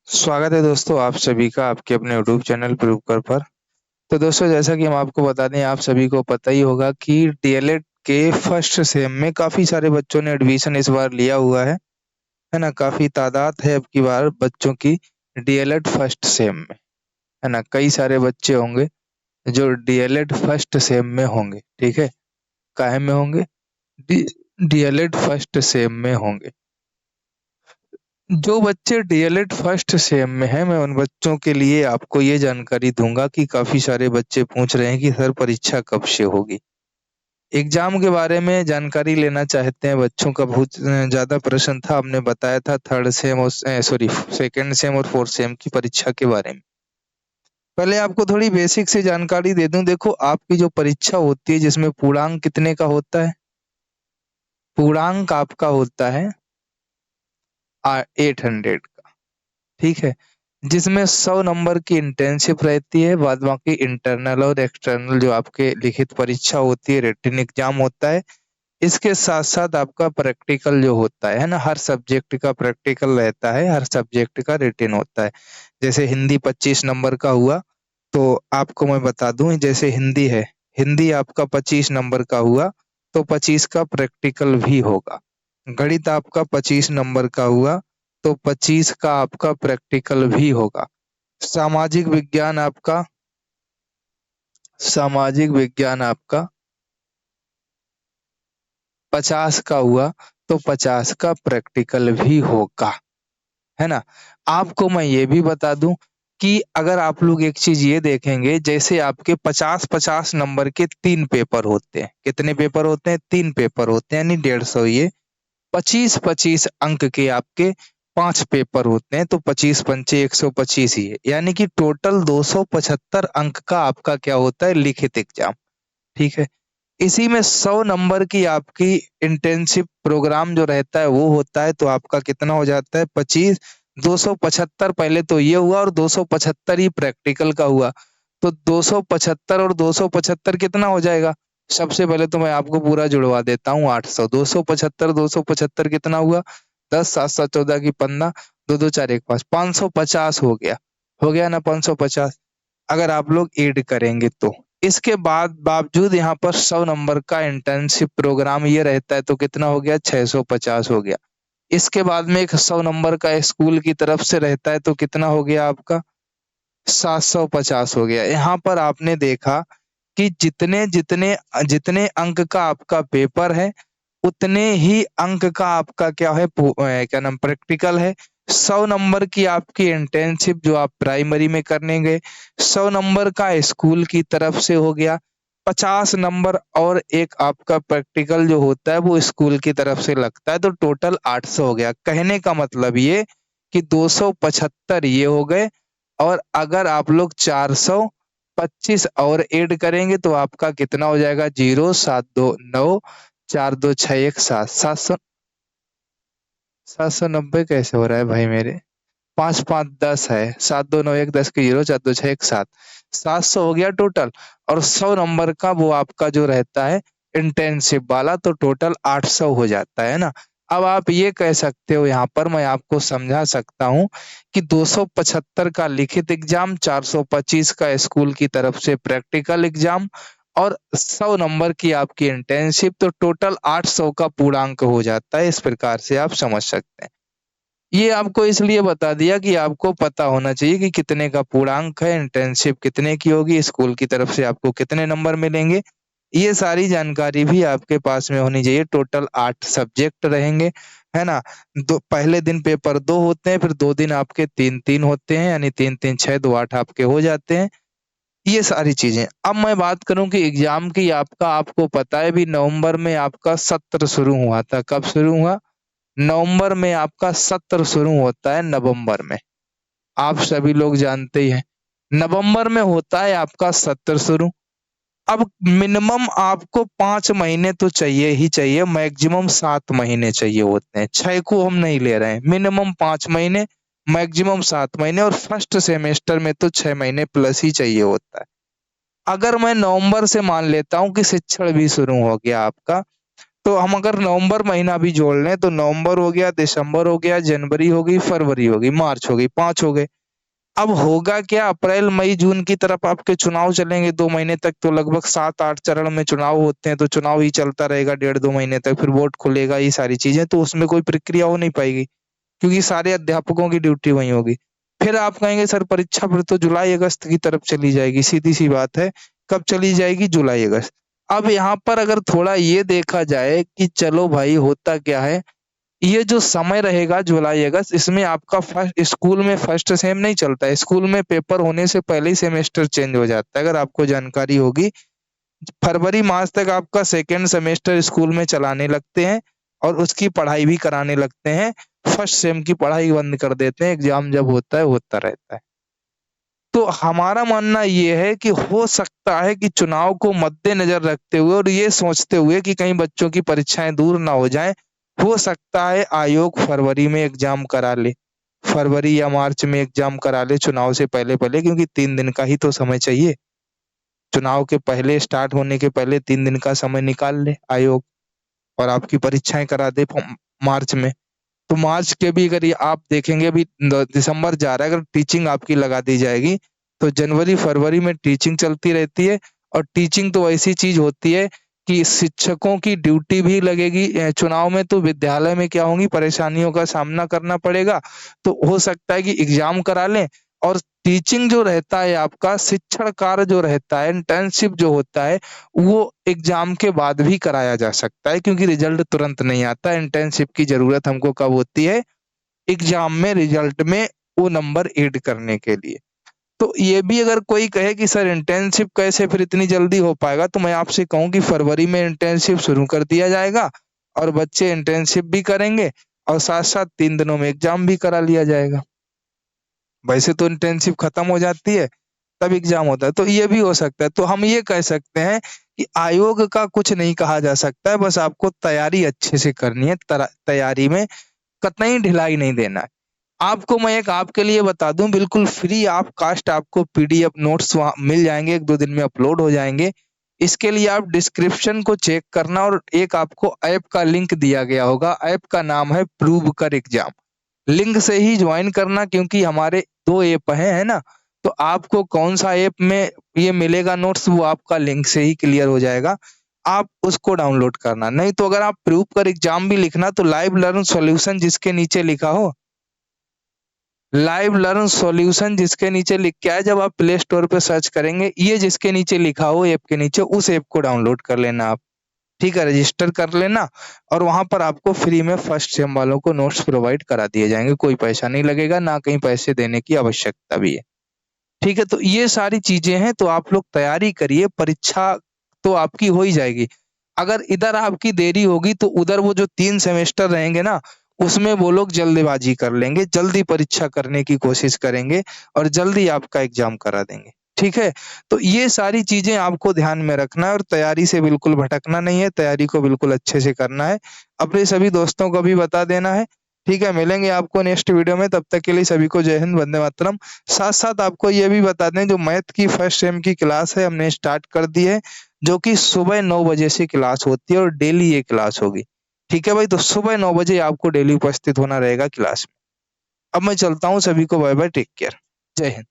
स्वागत है दोस्तों आप सभी का आपके अपने यूट्यूब चैनल प्ररूपकर पर। तो दोस्तों जैसा कि हम आपको बता दें आप सभी को पता ही होगा कि डीएलएड के फर्स्ट सेम में काफ़ी सारे बच्चों ने एडमिशन इस बार लिया हुआ है ना? काफ़ी तादाद है अब की बार बच्चों की डीएलएड फर्स्ट सेम में, है ना? कई सारे बच्चे होंगे जो डीएलएड फर्स्ट सेम में होंगे, ठीक है? काहे में होंगे? डी डीएलएड फर्स्ट सेम में होंगे। जो बच्चे डीएलएड फर्स्ट सेम में हैं, मैं उन बच्चों के लिए आपको ये जानकारी दूँगा कि काफ़ी सारे बच्चे पूछ रहे हैं कि सर परीक्षा कब से होगी? एग्ज़ाम के बारे में जानकारी लेना चाहते हैं बच्चों का बहुत ज़्यादा प्रश्न था, आपने बताया था थर्ड सेम और सॉरी सेकंड सेम और फोर्थ सेम की परीक्षा के बारे में। पहले आपको थोड़ी बेसिक सी जानकारी दे दूँ, देखो आपकी जो परीक्षा होती है जिसमें पूर्णांक कितने का होता है? पूर्णांक आपका होता है 800 का, ठीक है? जिसमें 100 नंबर की इंटर्नशिप रहती है, बाद बाकी इंटरनल और एक्सटर्नल जो आपके लिखित परीक्षा होती है, रिटन एग्ज़ाम होता है। इसके साथ-साथ आपका प्रैक्टिकल जो होता है ना? हर सब्जेक्ट का प्रैक्टिकल रहता है, हर सब्जेक्ट का रिटन होता है। जैसे हिंदी 25 नंबर का हुआ, तो आपको मैं बता दूँ जैसे हिंदी है, हिंदी आपका 25 नंबर का हुआ, तो 25 का प्रैक्टिकल भी होगा। गणित आपका 25 नंबर का हुआ, तो 25 का आपका प्रैक्टिकल भी होगा। सामाजिक विज्ञान आपका सामाजिक विज्ञान आपका 50 का हुआ, तो 50 का प्रैक्टिकल भी होगा, है ना? आपको मैं ये भी बता दूँ कि अगर आप लोग एक चीज़ ये देखेंगे, जैसे आपके 50-50 नंबर के 3 पेपर होते हैं। कितने पेपर होते हैं? 3 पेपर होते हैं, यानी 150 ये 25-25 अंक के आपके 5 पेपर होते हैं, तो 25 पंचे 125 ही है। यानी कि टोटल 275 अंक का आपका क्या होता है? लिखित एग्ज़ाम, ठीक है? इसी में 100 नंबर की आपकी इंटर्नशिप प्रोग्राम जो रहता है वो होता है, तो आपका कितना हो जाता है 25 275 पहले तो ये हुआ और 275 ही प्रैक्टिकल का हुआ। तो 275 और 275 कितना हो जाएगा? सबसे पहले तो मैं आपको पूरा जुड़वा देता हूँ 800 275 कितना हुआ? 10 7 7 14 की 15 2 2 4 1 5 550 हो गया। हो गया ना 550? अगर आप लोग ऐड करेंगे तो। इसके बाद बावजूद यहाँ पर 100 नंबर का इंटर्नशिप प्रोग्राम ये रहता है तो कितना हो गया 650 हो गया। इसके बाद में एक 100 नंबर का स्कूल की तरफ से रहता है तो कितना हो गया आपका 750 हो गया। यहाँ पर आपने देखा कि जितने अंक का आपका पेपर है, उतने ही अंक का आपका क्या है क्या नाम प्रैक्टिकल है। 100 नंबर की आपकी इंटर्नशिप जो आप प्राइमरी में करने गए, 100 नंबर का स्कूल की तरफ से हो गया, 50 नंबर और एक आपका प्रैक्टिकल जो होता है वो स्कूल की तरफ से लगता है, तो टोटल 800 हो गया। कहने का मतलब ये कि 275 ये हो गए और अगर आप लोग 425 और ऐड करेंगे तो आपका कितना हो जाएगा 0 7 2 9 4 2 6 1 7 700 790 कैसे हो रहा है भाई मेरे? 5 5 10 है, 7 2 9 1 10 के 0 4 2 6 1 7 700 हो गया टोटल और 100 नंबर का वो आपका जो रहता है इंटर्नशिप वाला तो टोटल 800 हो जाता है ना? अब आप ये कह सकते हो यहाँ पर मैं आपको समझा सकता हूँ कि 275 का लिखित एग्ज़ाम, 425 का स्कूल की तरफ से प्रैक्टिकल एग्ज़ाम और 100 नंबर की आपकी इंटर्नशिप तो टोटल 800 का पूर्णांक हो जाता है। इस प्रकार से आप समझ सकते हैं। ये आपको इसलिए बता दिया कि आपको पता होना चाहिए कि कितने का पूर्णांक है, इंटर्नशिप कितने की होगी, स्कूल की तरफ से आपको कितने नंबर मिलेंगे। ये सारी जानकारी भी आपके पास में होनी चाहिए। टोटल 8 सब्जेक्ट रहेंगे, है ना? दो पहले दिन पेपर 2 होते हैं, फिर 2 दिन आपके 3-3 होते हैं, यानी 3-3 6 2 8 आपके हो जाते हैं। ये सारी चीज़ें। अब मैं बात करूँ कि एग्ज़ाम की आपका आपको पता है अभी नवंबर में आपका सत्र शुरू हुआ था। कब शुरू हुआ? नवंबर में आपका सत्र शुरू होता है नवंबर में। आप सभी लोग जानते ही हैं। नवंबर में होता है आपका सत्र शुरू। अब मिनिमम आपको 5 महीने तो चाहिए ही चाहिए, मैक्सिमम 7 महीने चाहिए होते हैं। 6 को हम नहीं ले रहे हैं, मिनिमम 5 महीने, मैक्सिमम 7 महीने और फर्स्ट सेमेस्टर में तो 6 महीने प्लस ही चाहिए होता है। अगर मैं नवंबर से मान लेता हूँ कि शिक्षण भी शुरू हो गया आपका, तो हम अगर नवंबर महीना भी जोड़ लें तो नवंबर हो गया, दिसंबर हो गया, जनवरी हो गई, फरवरी हो गई, मार्च हो गई, 5 हो गए। अब होगा क्या, अप्रैल, मई, जून की तरफ आपके चुनाव चलेंगे 2 महीने तक, तो लगभग 7-8 चरण में चुनाव होते हैं, तो चुनाव ही चलता रहेगा 1.5-2 महीने तक, फिर वोट खुलेगा, ये सारी चीज़ें, तो उसमें कोई प्रक्रिया हो नहीं पाएगी, क्योंकि सारे अध्यापकों की ड्यूटी वहीं होगी। फिर आप कहेंगे सर परीक्षा फिर तो जुलाई-अगस्त की तरफ चली जाएगी, सीधी-सी बात है। कब चली जाएगी? जुलाई-अगस्त। अब यहाँ पर अगर थोड़ा ये देखा जाए कि चलो भाई होता क्या है, ये जो समय रहेगा जुलाई-अगस्त, इसमें आपका फर्स्ट स्कूल में फर्स्ट सेम नहीं चलता है, स्कूल में पेपर होने से पहले ही सेमेस्टर चेंज हो जाता है, अगर आपको जानकारी होगी। फरवरी मार्च तक आपका सेकंड सेमेस्टर स्कूल में चलाने लगते हैं और उसकी पढ़ाई भी कराने लगते हैं। फर्स्ट सेम की पढ़ाई बंद कर देते हैं, एग्ज़ाम जब होता है, होता रहता है। तो हमारा मानना ये है कि हो सकता है कि चुनाव को मद्देनज़र रखते हुए और ये सोचते हुए कि कहीं बच्चों की परीक्षाएँ दूर ना हो जाएँ, हो सकता है आयोग फरवरी में एग्ज़ाम करा ले। फरवरी या मार्च में एग्ज़ाम करा ले चुनाव से पहले-पहले, क्योंकि 3 दिन का ही तो समय चाहिए। चुनाव के पहले स्टार्ट होने के पहले 3 दिन का समय निकाल ले आयोग और आपकी परीक्षाएँ करा दे मार्च में। तो मार्च के भी अगर ये आप देखेंगे, अभी दिसंबर जा रहा है, अगर टीचिंग आपकी लगा दी जाएगी, तो जनवरी, फरवरी में टीचिंग चलती रहती है और टीचिंग तो ऐसी चीज़ होती है कि शिक्षकों की ड्यूटी भी लगेगी चुनाव में, तो विद्यालय में क्या होंगी परेशानियों का सामना करना पड़ेगा। तो हो सकता है कि एग्ज़ाम करा लें और टीचिंग जो रहता है आपका, शिक्षण कार्य जो रहता है, इंटर्नशिप जो होता है, वो एग्ज़ाम के बाद भी कराया जा सकता है, क्योंकि रिज़ल्ट तुरंत नहीं आता। इंटर्नशिप की ज़रूरत हमको कब होती है? एग्ज़ाम में, रिज़ल्ट में वो नंबर ऐड करने के लिए। तो ये भी अगर कोई कहे कि सर इंटर्नशिप कैसे फिर इतनी जल्दी हो पाएगा? तो मैं आपसे कहूँ कि फरवरी में इंटर्नशिप शुरू कर दिया जाएगा और बच्चे इंटर्नशिप भी करेंगे और साथ-साथ 3 दिनों में एग्ज़ाम भी करा लिया जाएगा। वैसे तो इंटर्नशिप खत्म हो जाती है, तब एग्ज़ाम होता है, तो ये भी हो सकता है। तो हम ये कह सकते हैं कि आयोग का कुछ नहीं कहा जा सकता है, बस आपको तैयारी अच्छे से करनी है, तैयारी में कतई ढिलाई नहीं देना है। आपको मैं एक आपके लिए बता दूँ, बिल्कुल फ्री ऑफ कॉस्ट आपको पीडीएफ नोट्स वहाँ मिल जाएँगे, 1-2 दिन में अपलोड हो जाएँगे। इसके लिए आप डिस्क्रिप्शन को चेक करना और एक आपको ऐप का लिंक दिया गया होगा, ऐप का नाम है प्रूव कर एग्ज़ाम। लिंक से ही जॉइन करना, क्योंकि हमारे 2 ऐप हैं, है ना? तो आपको कौन-सा ऐप में ये मिलेगा नोट्स, वो आपका लिंक से ही क्लियर हो जाएगा। आप उसको डाउनलोड करना, नहीं तो अगर आप प्रूव कर एग्ज़ाम भी लिखना तो लाइव लर्न सॉल्यूशन जिसके नीचे लिखा हो, लाइव लर्न सॉल्यूशन जिसके नीचे लिख के आए, जब आप प्ले स्टोर पे सर्च करेंगे, ये जिसके नीचे लिखा हो ऐप के नीचे, उस ऐप को डाउनलोड कर लेना आप। ठीक है, रजिस्टर कर लेना और वहाँ पर आपको फ्री में फर्स्ट सेम वालों को नोट्स प्रोवाइड करा दिए जाएँगे, कोई पैसा नहीं लगेगा, ना कहीं पैसे देने की आवश्यकता भी है। ठीक है, तो ये सारी चीज़ें हैं, तो आप लोग तैयारी करिए, परीक्षा तो आपकी हो ही जाएगी। अगर इधर आपकी देरी होगी, तो उधर वो जो 3 सेमेस्टर रहेंगे ना, उसमें वो लोग जल्दबाज़ी कर लेंगे, जल्दी परीक्षा करने की कोशिश करेंगे और जल्दी आपका एग्ज़ाम करा देंगे। ठीक है? तो ये सारी चीज़ें आपको ध्यान में रखना है और तैयारी से बिल्कुल भटकना नहीं है, तैयारी को बिल्कुल अच्छे से करना है। अपने सभी दोस्तों को भी बता देना है। ठीक है? मिलेंगे आपको नेक्स्ट वीडियो में, तब तक के लिए सभी को जय हिंद, वंदे मातरम। साथ-साथ आपको ये भी बता दें, जो मैथ की फर्स्ट सेम की क्लास है हमने स्टार्ट कर दी है, जो कि सुबह 9 बजे से क्लास होती है और डेली ये क्लास होगी। ठीक है भाई? तो सुबह 9 बजे आपको डेली उपस्थित होना रहेगा क्लास में। अब मैं चलता हूँ, सभी को बाय बाय, टेक केयर। जय हिंद।